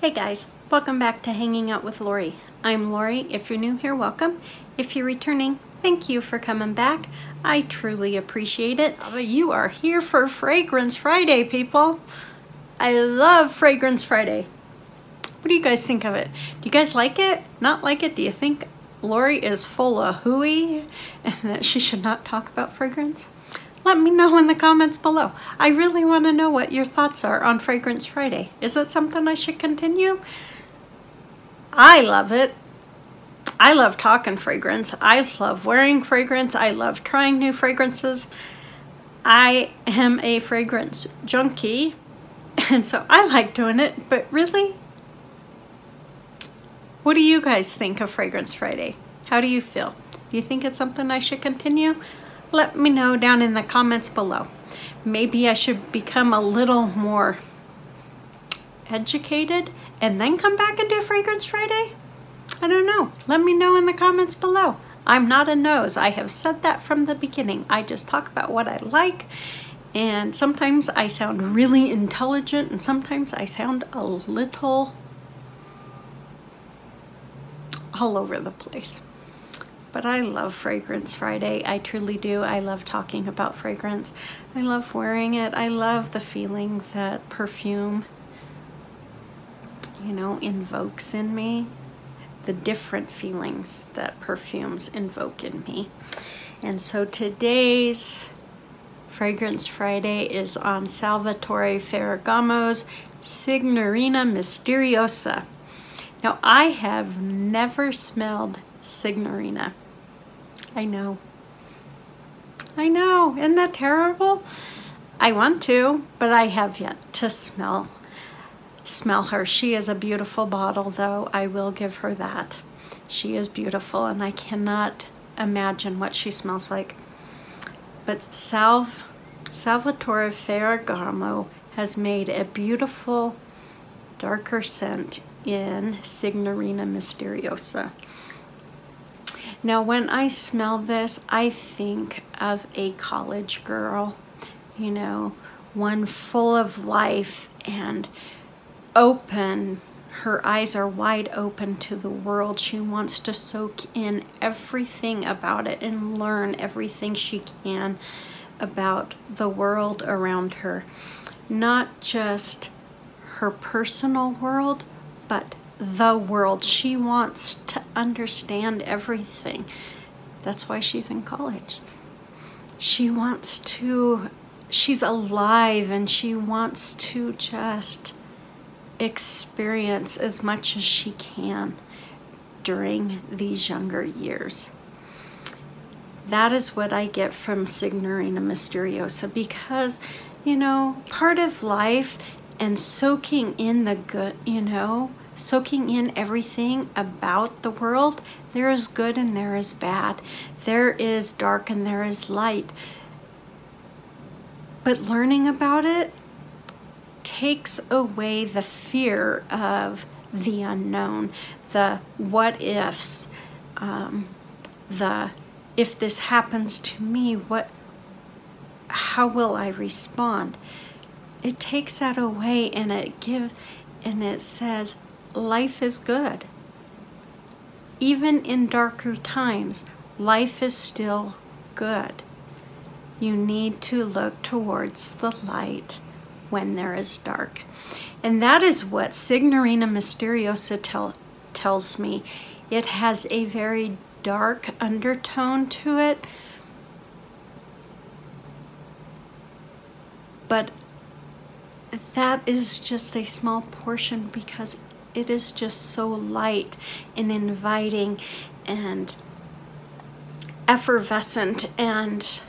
Hey guys, welcome back to Hanging Out with Lori. I'm Lori. If you're new here, welcome. If you're returning, thank you for coming back. I truly appreciate it. You are here for Fragrance Friday, people. I love Fragrance Friday. What do you guys think of it? Do you guys like it? Not like it? Do you think Lori is full of hooey and that she should not talk about fragrance? Let me know in the comments below. I really want to know what your thoughts are on Fragrance Friday. Is that something I should continue? I love it. I love talking fragrance. I love wearing fragrance. I love trying new fragrances. I am a fragrance junkie, and so I like doing it. But really, what do you guys think of Fragrance Friday? How do you feel? Do you think it's something I should continue? Let me know down in the comments below. Maybe I should become a little more educated and then come back and do Fragrance Friday? I don't know. Let me know in the comments below. I'm not a nose. I have said that from the beginning. I just talk about what I like, and sometimes I sound really intelligent and sometimes I sound a little all over the place. But I love Fragrance Friday. I truly do. I love talking about fragrance. I love wearing it. I love the feeling that perfume, you know, invokes in me. The different feelings that perfumes invoke in me. And so today's Fragrance Friday is on Salvatore Ferragamo's Signorina Misteriosa. Now, I have never smelled Signorina. I know, isn't that terrible? I want to, but I have yet to smell her. She is a beautiful bottle, though. I will give her that. She is beautiful, and I cannot imagine what she smells like. But Salvatore Ferragamo has made a beautiful darker scent in Signorina Misteriosa. Now, when I smell this, I think of a college girl, you know, one full of life and open. Her eyes are wide open to the world. She wants to soak in everything about it and learn everything she can about the world around her. Not just her personal world, but the world. She wants to understand everything. That's why she's in college. She's alive, and she wants to just experience as much as she can during these younger years. That is what I get from Signorina Misteriosa, because, you know, part of life and soaking in the good, you know, soaking in everything about the world. There is good and there is bad. There is dark and there is light. But learning about it takes away the fear of the unknown, the what ifs, the if this happens to me, how will I respond? It takes that away, and it says life is good. Even in darker times, life is still good. You need to look towards the light when there is dark. And that is what Signorina Misteriosa tells me. It has a very dark undertone to it, but that is just a small portion, because it is just so light and inviting and effervescent and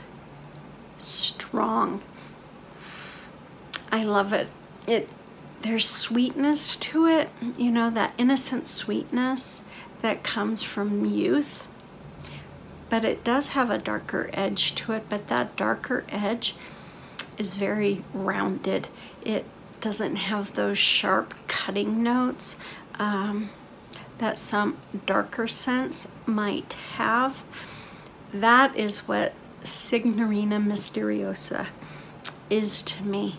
strong. I love it. There's sweetness to it, you know, that innocent sweetness that comes from youth, but it does have a darker edge to it, but that darker edge is very rounded. It doesn't have those sharp cutting notes that some darker scents might have. That is what Signorina Misteriosa is to me.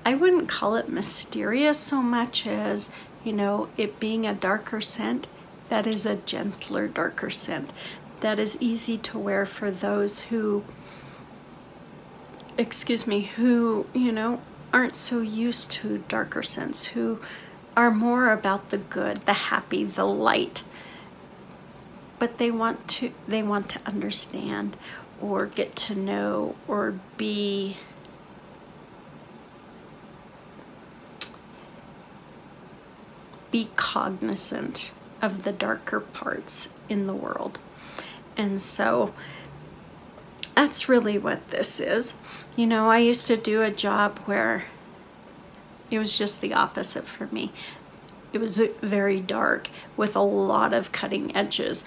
I wouldn't call it mysterious so much as, you know, it being a darker scent. That is a gentler, darker scent that is easy to wear for those who, excuse me, who, you know, aren't so used to darker scents, who are more about the good, the happy, the light. But they want to understand or get to know or be cognizant of the darker parts in the world. And so that's really what this is. You know, I used to do a job where it was just the opposite for me. It was very dark with a lot of cutting edges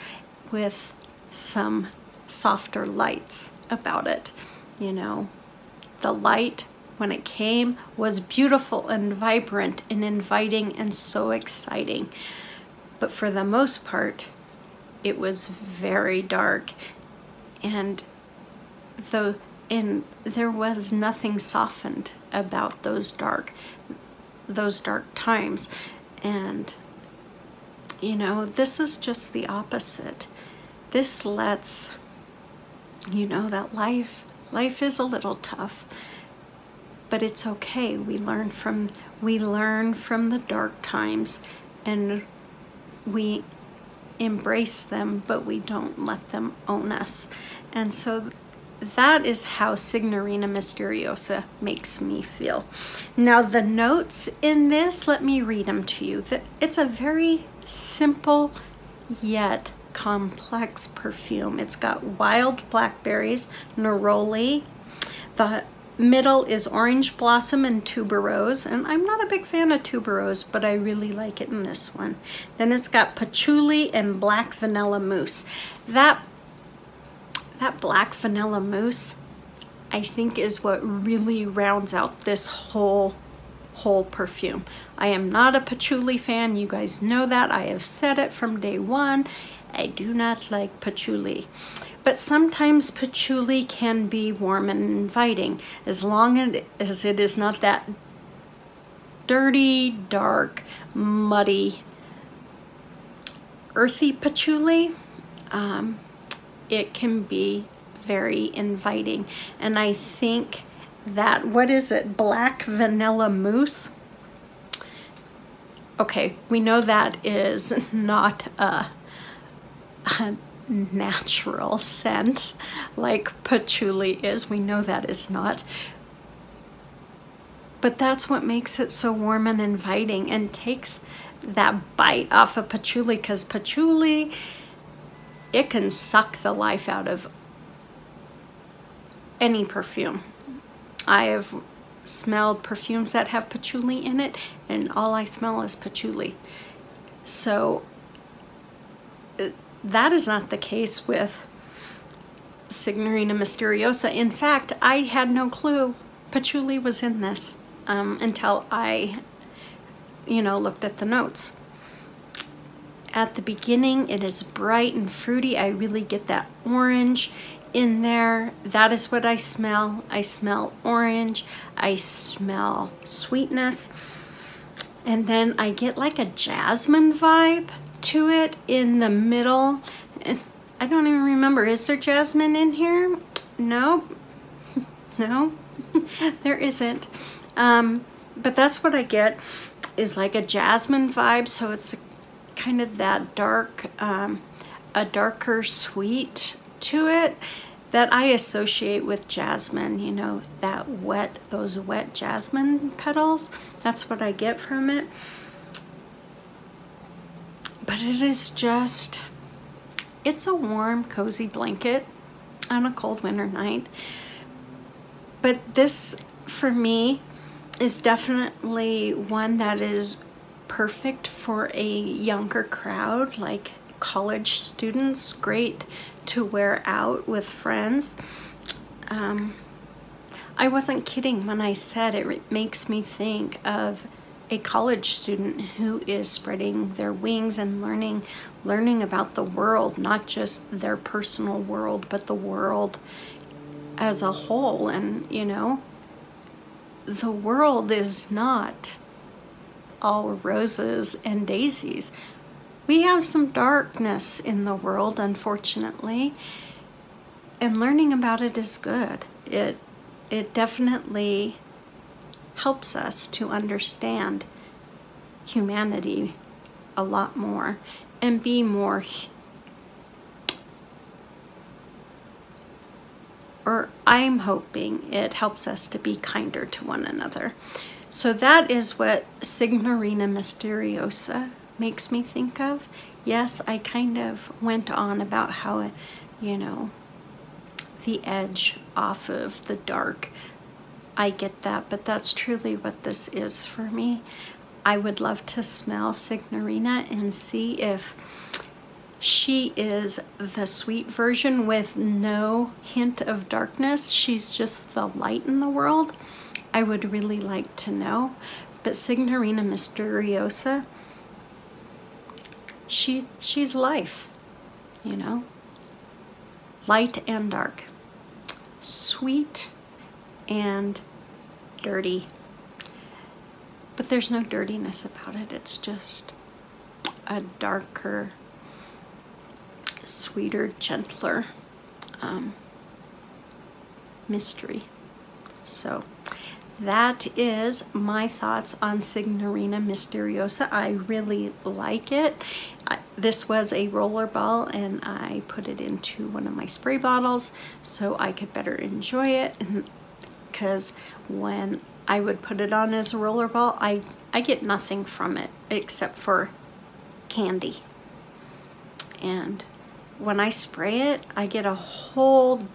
with some softer lights about it. You know, the light when it came was beautiful and vibrant and inviting and so exciting. But for the most part, it was very dark, and there was nothing softened about those dark times. And you know, this is just the opposite. This lets you know that life is a little tough, but it's okay. We learn from the dark times, and we embrace them, but we don't let them own us. And so that is how Signorina Misteriosa makes me feel. Now the notes in this, let me read them to you. It's a very simple yet complex perfume. It's got wild blackberries, neroli. The middle is orange blossom and tuberose, and I'm not a big fan of tuberose, but I really like it in this one. Then it's got patchouli and black vanilla mousse. That black vanilla mousse, I think, is what really rounds out this whole perfume. I am not a patchouli fan. You guys know that. I have said it from day one. I do not like patchouli. But sometimes patchouli can be warm and inviting, as long as it is not that dirty, dark, muddy, earthy patchouli. It can be very inviting. And I think that, what is it, black vanilla mousse? Okay, we know that is not a natural scent like patchouli is. We know that is not. But that's what makes it so warm and inviting and takes that bite off of patchouli, because patchouli, it can suck the life out of any perfume. I have smelled perfumes that have patchouli in it, and all I smell is patchouli. So that is not the case with Signorina Misteriosa. In fact, I had no clue patchouli was in this until I, you know, looked at the notes. At the beginning, it is bright and fruity. I really get that orange in there. That is what I smell. I smell orange. I smell sweetness. And then I get like a jasmine vibe to it in the middle. I don't even remember. Is there jasmine in here? No. No, there isn't. But that's what I get, is like a jasmine vibe. So it's kind of that dark, a darker sweet to it that I associate with jasmine, you know, that wet, those wet jasmine petals. That's what I get from it. But it is just, it's a warm, cozy blanket on a cold winter night. But this, for me, is definitely one that is perfect for a younger crowd, like college students. Great to wear out with friends. I wasn't kidding when I said it makes me think of a college student who is spreading their wings and learning about the world, not just their personal world, but the world as a whole. And you know, the world is not all roses and daisies. We have some darkness in the world, unfortunately, and learning about it is good. It definitely helps us to understand humanity a lot more and be more, or I'm hoping it helps us to be kinder to one another. So that is what Signorina Misteriosa makes me think of. Yes, I kind of went on about how, you know, the edge off of the dark. I get that, but that's truly what this is for me. I would love to smell Signorina and see if she is the sweet version with no hint of darkness. She's just the light in the world. I would really like to know. But Signorina Misteriosa, she's life, you know? Light and dark. Sweet and dirty. But there's no dirtiness about it. It's just a darker, sweeter, gentler mystery. So that is my thoughts on Signorina Misteriosa. I really like it. This was a roller ball and I put it into one of my spray bottles so I could better enjoy it, because when I would put it on as a roller ball, I get nothing from it except for candy. And when I spray it, I get a whole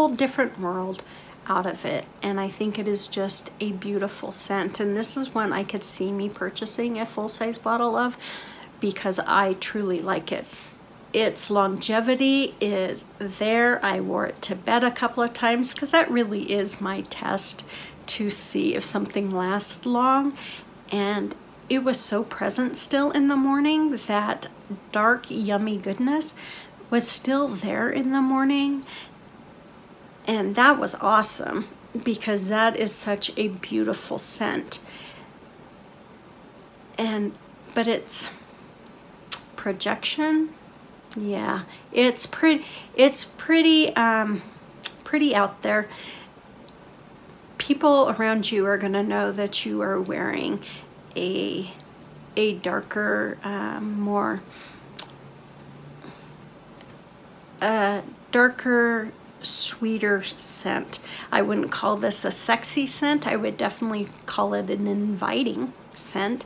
different world out of it, and I think it is just a beautiful scent. And this is one I could see me purchasing a full-size bottle of, because I truly like it. Its longevity is there. I wore it to bed a couple of times because that really is my test to see if something lasts long, and it was so present still in the morning. That dark, yummy goodness was still there in the morning. And that was awesome, because that is such a beautiful scent. But it's projection, yeah, it's pretty out there. People around you are gonna know that you are wearing a darker, darker, sweeter scent. I wouldn't call this a sexy scent. I would definitely call it an inviting scent.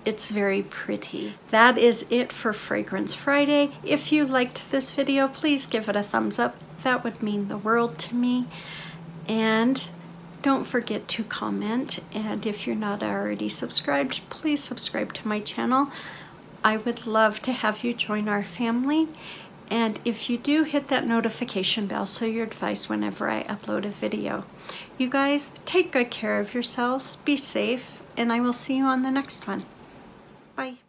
It's very pretty. That is it for Fragrance Friday. If you liked this video, please give it a thumbs up. That would mean the world to me. And don't forget to comment. And if you're not already subscribed, please subscribe to my channel. I would love to have you join our family. And if you do, hit that notification bell so you're advised whenever I upload a video. You guys, take good care of yourselves, be safe, and I will see you on the next one. Bye.